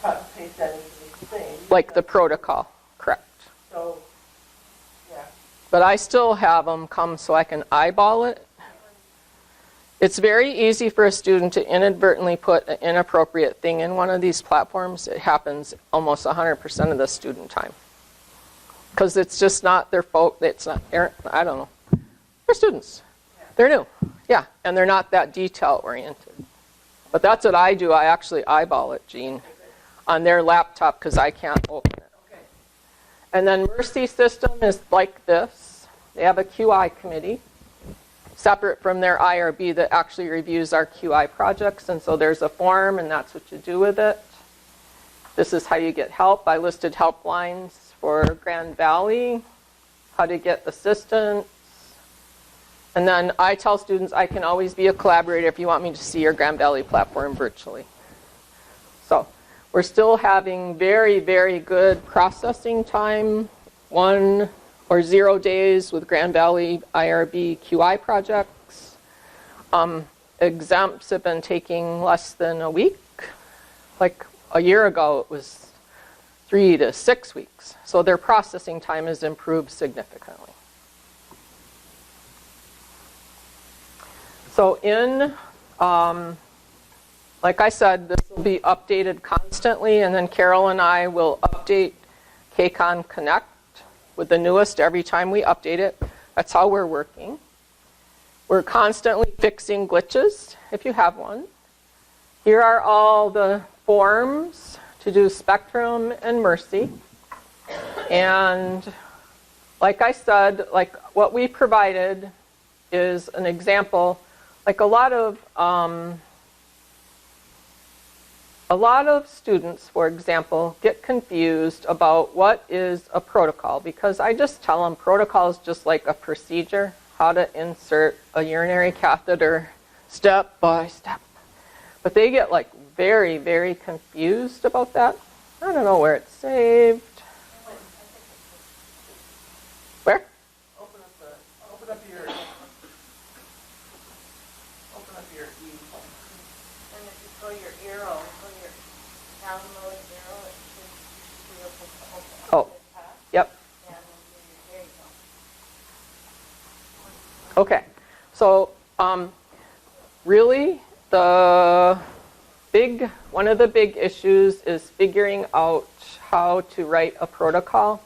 cut and paste that into the thing. Like the protocol. Correct. So, yeah. But I still have them come so I can eyeball it. It's very easy for a student to inadvertently put an inappropriate thing in one of these platforms. It happens almost 100% of the student time. Because it's just not their fault. It's not, I don't know. They're students. They're new. Yeah, and they're not that detail oriented. But that's what I do. I actually eyeball it, Jean, on their laptop because I can't open it. And then Mercy system is like this. They have a QI committee, separate from their IRB that actually reviews our QI projects. And so there's a form, and that's what you do with it. This is how you get help. I listed helplines for Grand Valley, how to get assistance. And then I tell students I can always be a collaborator if you want me to see your Grand Valley platform virtually. So we're still having very, very good processing time, 1 or 0 days with Grand Valley IRB QI projects. Exempts have been taking less than a week. Like a year ago, it was 3 to 6 weeks. So their processing time has improved significantly. So like I said, this will be updated constantly, and then Carol and I will update KCON Connect with the newest every time we update it. That's how we're working. We're constantly fixing glitches, if you have one. Here are all the forms to do Spectrum and Mercy. And like I said, like what we provided is an example. Like a lot of students, for example, get confused about what is a protocol, because I just tell them protocol is just like a procedure, how to insert a urinary catheter step by step. But they get like very, very confused about that. I don't know where it's saved. Where? Open up your E. And if you go your arrow, go your download arrow, it should be open Oh, at the top. yep. And there you go. Okay, so really one of the big issues is figuring out how to write a protocol.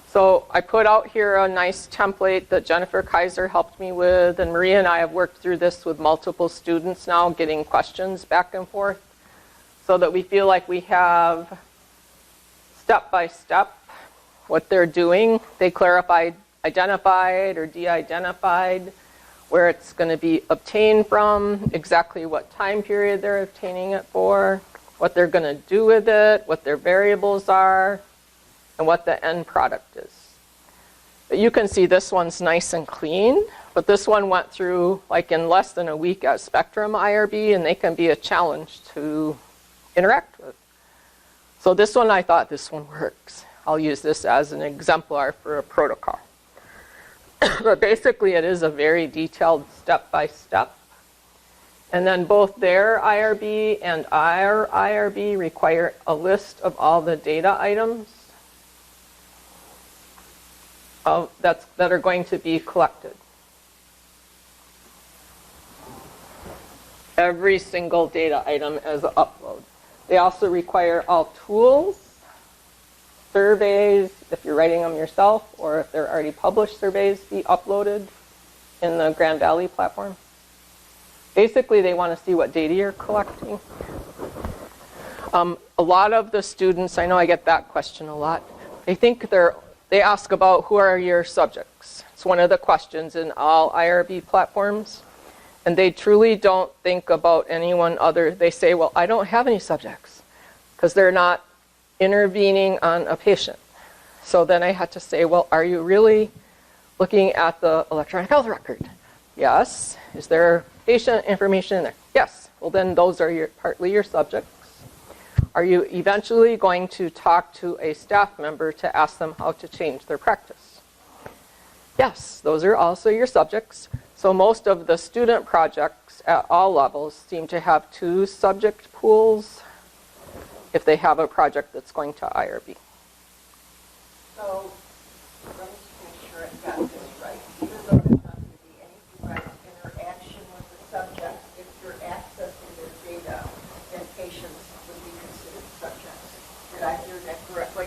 So I put out here a nice template that Jennifer Kaiser helped me with, and Maria and I have worked through this with multiple students now, getting questions back and forth, so that we feel like we have step by step what they're doing. They clarified identified or de-identified, where it's going to be obtained from, exactly what time period they're obtaining it for, what they're going to do with it, what their variables are, and what the end product is. But you can see this one's nice and clean, but this one went through like in less than a week at Spectrum IRB, and they can be a challenge to interact with. So this one, I thought this one works. I'll use this as an exemplar for a protocol. But basically, it is a very detailed step-by-step. And then both their IRB and our IRB require a list of all the data items that are going to be collected. every single data item as an upload. They also require all tools, surveys, if you're writing them yourself, or if they're already published surveys, be uploaded in the Grand Valley platform. Basically, they want to see what data you're collecting. A lot of the students, I know I get that question a lot, they ask about who are your subjects. It's one of the questions in all IRB platforms. And they truly don't think about anyone other. They say, well, I don't have any subjects, because they're not intervening on a patient. So then I had to say, well, are you really looking at the electronic health record? Yes. Is there patient information in there? Yes. Well, then those are partly your subjects. Are you eventually going to talk to a staff member to ask them how to change their practice? Yes. Those are also your subjects. So most of the student projects at all levels seem to have 2 subject pools if they have a project that's going to IRB. So, let me just make sure I got this right. Even though there's not going to be any direct interaction with the subject, if you're accessing their data, then patients would be considered subjects. Did I hear that correctly?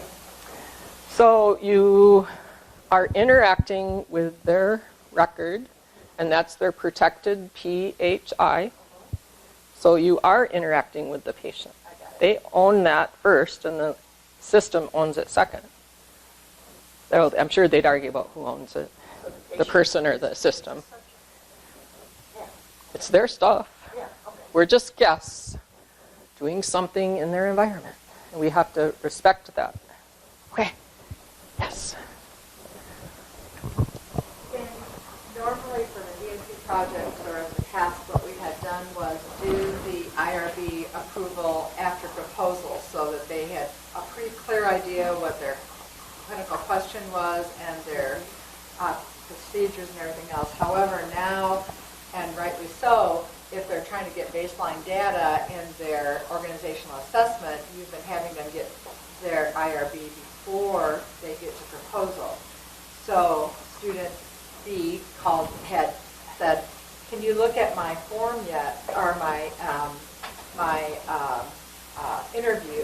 So you are interacting with their record, and that's their protected PHI. So you are interacting with the patient. They own that first, and the system owns it second. I'm sure they'd argue about who owns it, the person or the system. It's their stuff. We're just guests doing something in their environment, and we have to respect that. Okay. Yes. Normally for the DNC projects or in the past, what we had done was do the IRB approval after proposal so that they had a pretty clear idea what their clinical question was and their procedures and everything else. However, now, and rightly so, if they're trying to get baseline data in their organizational assessment, you've been having them get their IRB before they get to proposal. So student B had said, can you look at my form yet, or my interview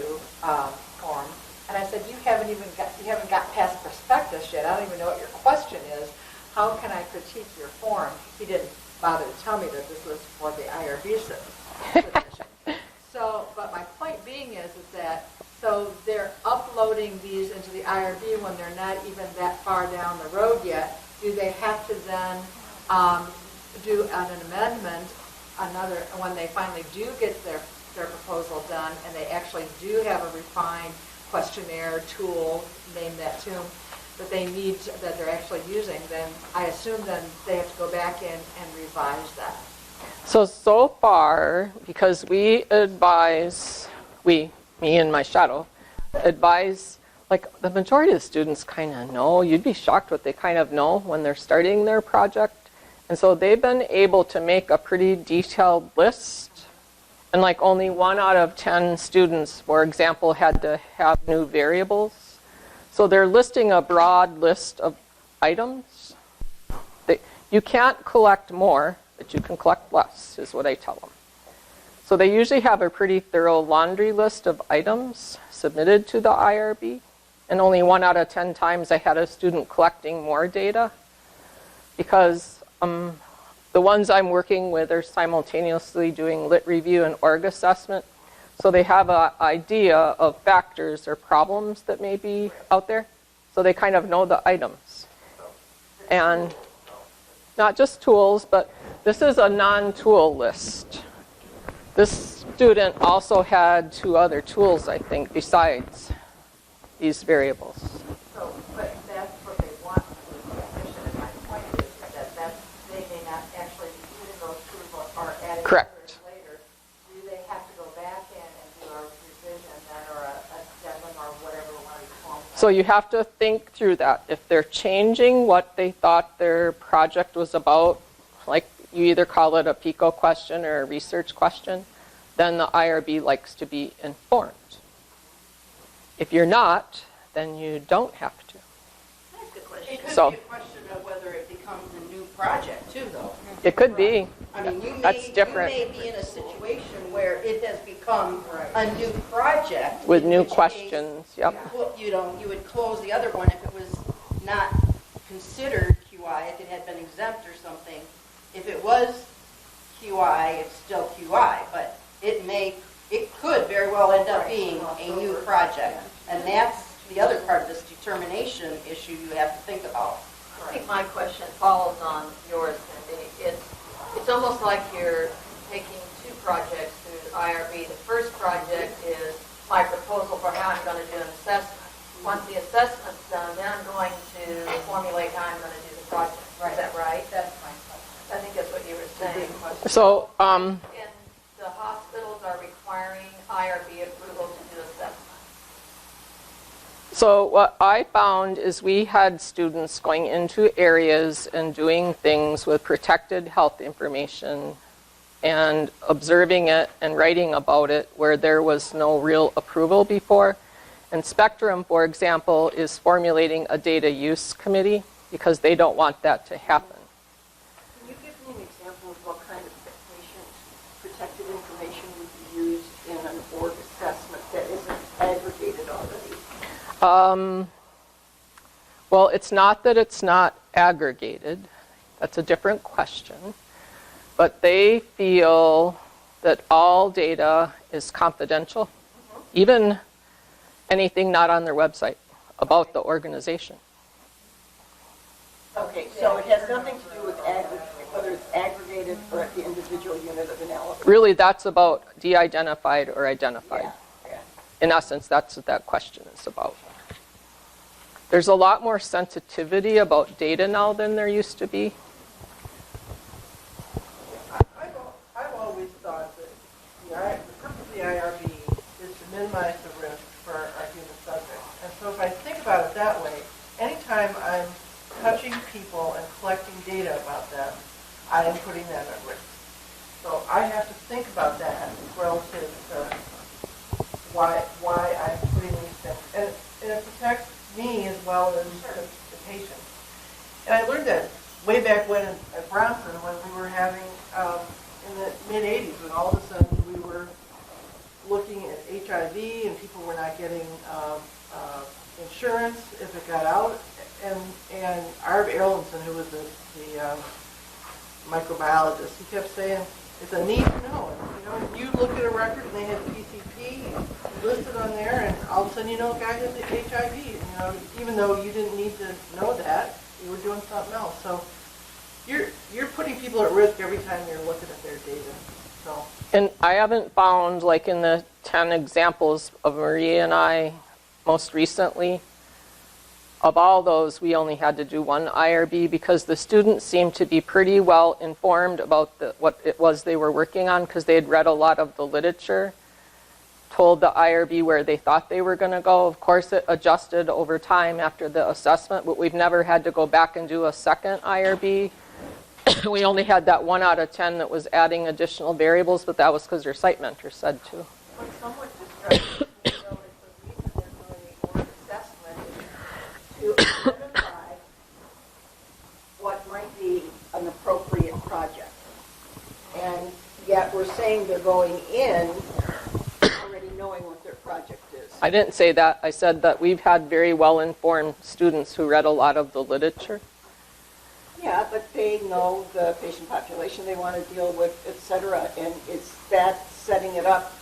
form? And I said, you haven't got past prospectus yet. I don't even know what your question is. How can I critique your form? He didn't bother to tell me that this was for the IRB submission. So, but my point being is that so they're uploading these into the IRB when they're not even that far down the road yet. Do they have to then do an amendment, when they finally do get their proposal done and they actually do have a refined questionnaire tool, name that to them, that that they're actually using, then I assume then they have to go back in and revise that. So far, because we advise, me and my shadow, advise, like the majority of the students kind of know. You'd be shocked what they kind of know when they're starting their project. And so they've been able to make a pretty detailed list. And like only 1 out of 10 students, for example, had to have new variables. So they're listing a broad list of items. You can't collect more, but you can collect less, is what I tell them. So they usually have a pretty thorough laundry list of items submitted to the IRB. And only 1 out of 10 times I had a student collecting more data, because the ones I'm working with are simultaneously doing lit review and org assessment. So they have an idea of factors or problems that may be out there. So they kind of know the items. And not just tools, but this is a non-tool list. This student also had 2 other tools, I think, besides these variables. So, but that's what they want for the admission, and my point is that they may not actually be using those tools or adding Correct. others later. Do they have to go back in and do a revision then, or a addendum or whatever one of these forms? So you have to think through that. If they're changing what they thought their project was about, like you either call it a PICO question or a research question, then the IRB likes to be informed. If you're not, then you don't have to. Can I ask a It could So- be a question of whether it becomes a new project too, though. It could be. I mean, That's different. You may be in a situation where it has become a new project. With in new which case, questions, yep. You would close the other one if it was not considered QI, if it had been exempt or something. If it was QI, it's still QI, but it could very well end up being a new project. And that's the other part of this determination issue you have to think about. I think my question follows on yours, Cindy. It's almost like you're taking two projects through the IRB. The first project is my proposal for how I'm going to do an assessment. Once the assessment's done, then I'm going to formulate how I'm going to do the project. Is that right? That's my question. I think that's what you were saying. So, And the hospitals are requiring IRB approval to do assessment. So what I found is we had students going into areas and doing things with protected health information and observing it and writing about it where there was no real approval before. And Spectrum, for example, is formulating a data use committee because they don't want that to happen. Can you give me an example of what kind of patient protected information would be used in an org assessment that isn't aggregated already? Well, it's not that it's not aggregated. That's a different question. But they feel that all data is confidential, even anything not on their website about the organization. Okay, so it has nothing to do with whether it's aggregated or at the individual unit of analysis. Really, that's about de-identified or identified. Yeah. In essence, that's what that question is about. There's a lot more sensitivity about data now than there used to be. I've always thought that the purpose of the IRB is to minimize the risk for our human subjects. And so if I think about it that way, anytime I'm touching people and collecting data about them, I am putting them at risk. So I have to think about that relative to why I'm putting these things. And it protects me as well as the patient. And I learned that way back when at Bronson, when we were having, in the mid-'80s, when all of a sudden we were looking at HIV and people were not getting insurance if it got out. And Arb Erlandson, who was the microbiologist, he kept saying, it's a need to know. And, you look at a record and they have PCP listed on there, and all of a sudden a guy has HIV. Even though you didn't need to know that, you were doing something else. So you're putting people at risk every time you're looking at their data. So. And I haven't found, like in the 10 examples of Maria and I most recently, of all those, we only had to do one IRB because the students seemed to be pretty well informed about what it was they were working on because they had read a lot of the literature, told the IRB where they thought they were going to go. Of course, it adjusted over time after the assessment, but we've never had to go back and do a second IRB. We only had that 1 out of 10 that was adding additional variables, but that was because their site mentor said to. What's somewhat distressing, though, is the reason they're doing the org assessment is to identify what might be an appropriate project. And yet we're saying they're going in already knowing what their project is. I didn't say that. I said that we've had very well-informed students who read a lot of the literature. Yeah, but they know the patient population they want to deal with, et cetera, and it's that setting it up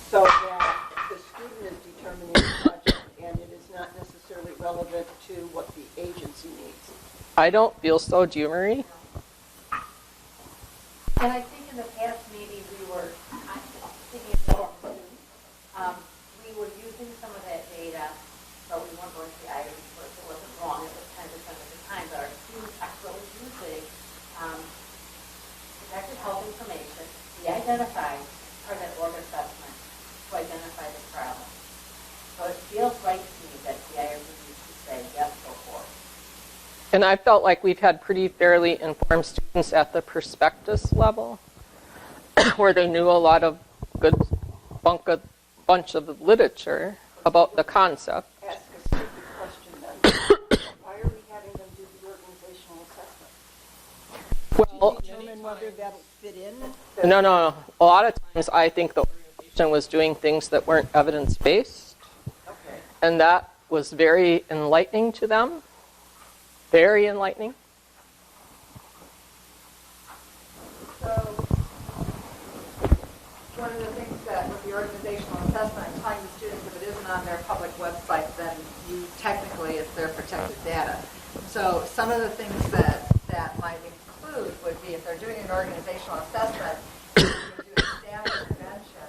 so that the student is determining the project and it is not necessarily relevant to what the agency needs. I don't feel so. Do you, Marie? And I think in the past, maybe we were, I'm thinking about students, we were using some of that data, but we weren't going to the IRB first. It wasn't wrong. It was 10% of the time, but our students are still using protected health information, de-identified for that org assessment to identify the problem. So it feels right to me that the IRB needs to say, yes, go forward. And I felt like we've had pretty fairly informed students at the prospectus level, where they knew a lot of good bunch of literature about the concept. Ask a stupid question then. Why are we whether that'll fit in? No. A lot of times I think the organization was doing things that weren't evidence-based. Okay. And that was very enlightening to them. Very enlightening. So, one of the things that with the organizational assessment, I'm telling the students if it isn't on their public website, then technically it's their protected data. So some of the things that might include would be if they're doing an organizational assessment, you can do a staff intervention,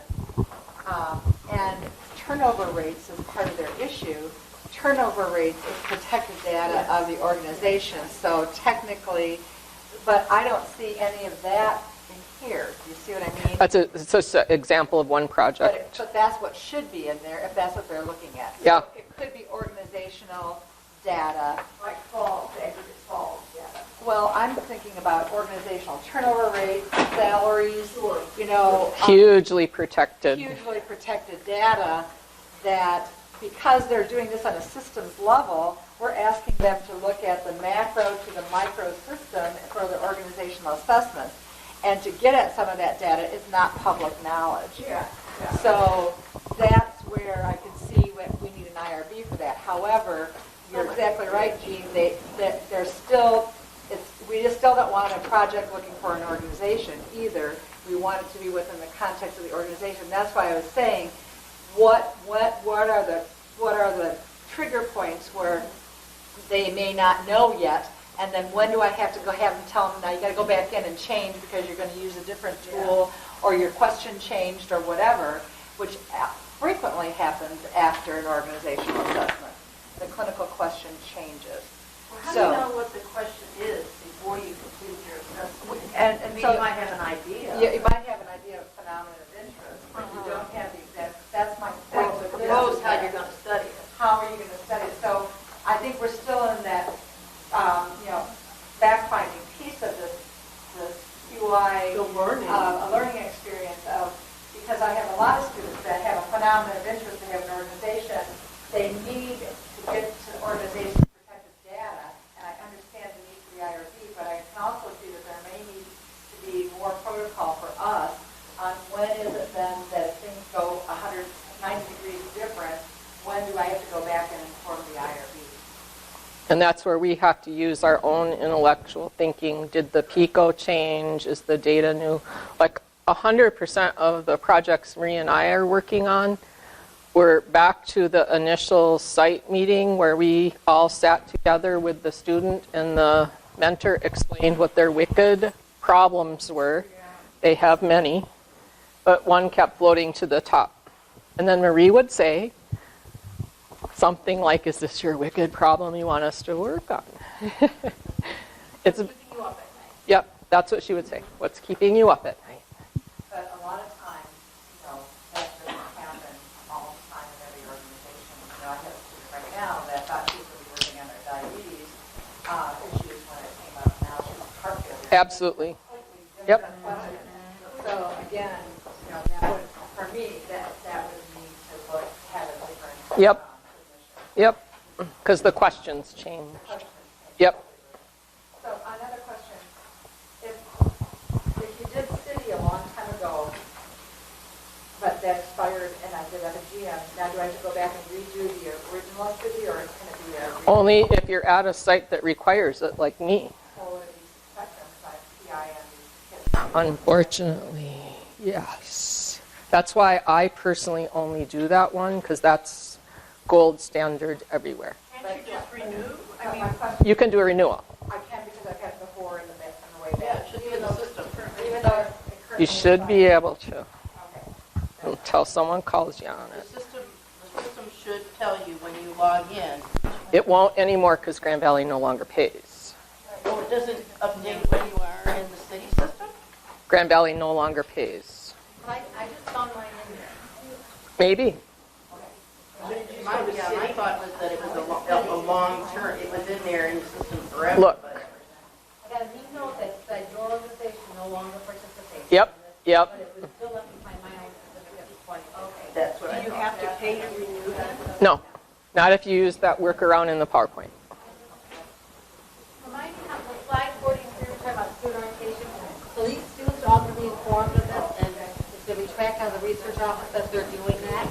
and turnover rates is part of their issue. Turnover rates is protected data of the organization. So technically, but I don't see any of that in here. Do you see what I mean? It's just an example of one project. But that's what should be in there if that's what they're looking at. So Yeah. it could be organizational data. Like falls, aggregate falls, yeah. Well, I'm thinking about organizational turnover rates, salaries, Hugely protected. hugely protected data that because they're doing this on a systems level, we're asking them to look at the macro to the micro system for the organizational assessment. And to get at some of that data is not public knowledge. Yeah. So that's where I can see what we need an IRB for that. However, you're exactly right, Jean. We just still don't want a project looking for an organization either. We want it to be within the context of the organization. That's why I was saying, what are the trigger points where they may not know yet, and then when do I have to go have them tell them, now you got to go back in and change because you're going to use a different tool or your question changed or whatever, which frequently happens after an organizational assessment. The clinical question changes. Well, how do you know what the question is before you complete your assessment? I mean, so you might have an idea. You might have an idea of phenomenon of interest, but you don't have the exact, that's my point. Or propose how you're going to study it. How are you going to study it? So I think we're still in that, fact-finding piece of this QI, The learning. a learning experience of, because I have a lot of students that have a phenomenon of interest, they have an organization, they need to get to the organization protected data, and I understand the need for the IRB, but I can also see that there may need to be more protocol for us on when is it then that things go 190 degrees different, when do I have to go back and inform the IRB? And that's where we have to use our own intellectual thinking. Did the PICO change? Is the data new? Like 100% of the projects Marie and I are working on, we're back to the initial site meeting where we all sat together with the student and the mentor explained what their wicked problems were. They have many, but one kept floating to the top. And then Marie would say something like, is this your wicked problem you want us to work on? It's Keeping you up at night. Yep, that's what she would say. What's keeping you up at night? But a lot of times, that doesn't happen all the time in every organization. I have a student right now that thought she was going to be working on her diabetes issues when it came up. Now she's a heart failure. Absolutely. Yep. So again, that would, for me, that would need to look, have a different Yep. position. Yep, because the questions change. Yep. So another question, if you did city a long time ago, but that expired and I did FGM, now do I have to go back and redo the original city, or can it be a Only if you're at a site that requires it, like me. Unfortunately, yes. That's why I personally only do that one, because that's gold standard everywhere. Can't you just renew? I mean, You can do a renewal. I can because I've had it before in the way yeah, back. it should be in the system. Even though it currently You should be able to, Okay. until someone calls you on The it. system should tell you when you log in. It won't anymore because Grand Valley no longer pays. Oh, it doesn't update when you are in the city system? Grand Valley no longer pays. I just found mine in there. Maybe. My thought was that it was a long term, it was in there in the system forever. Look. but- I got an email that your organization no longer participates. Yep, yep. But it would still let me find my own certificate of 20. Okay. That's what I Do you thought. have to pay to renew that? No, not if you use that workaround in the PowerPoint. Remind me how the slide 43 we're talking about student orientation, police pushback on the research office that they're doing that?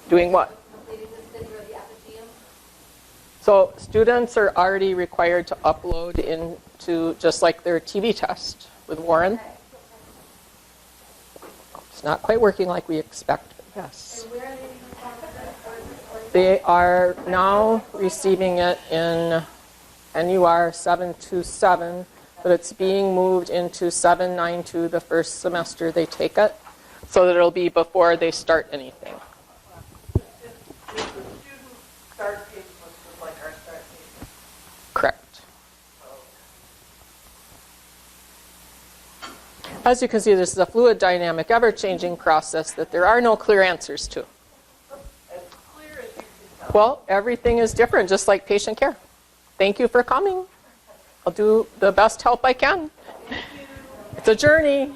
Doing what? Completing the study or the application? So students are already required to upload into, just like their TB test with Warren. It's not quite working like we expect, but yes. And where are they being recorded? They are now receiving it in NUR 727, but it's being moved into 792 the first semester they take it, so that it'll be before they start anything. If the student start page was just like our start page. Correct. As you can see, this is a fluid, dynamic, ever-changing process that there are no clear answers to. As clear as you can tell. Well, everything is different, just like patient care. Thank you for coming. I'll do the best help I can. It's a journey.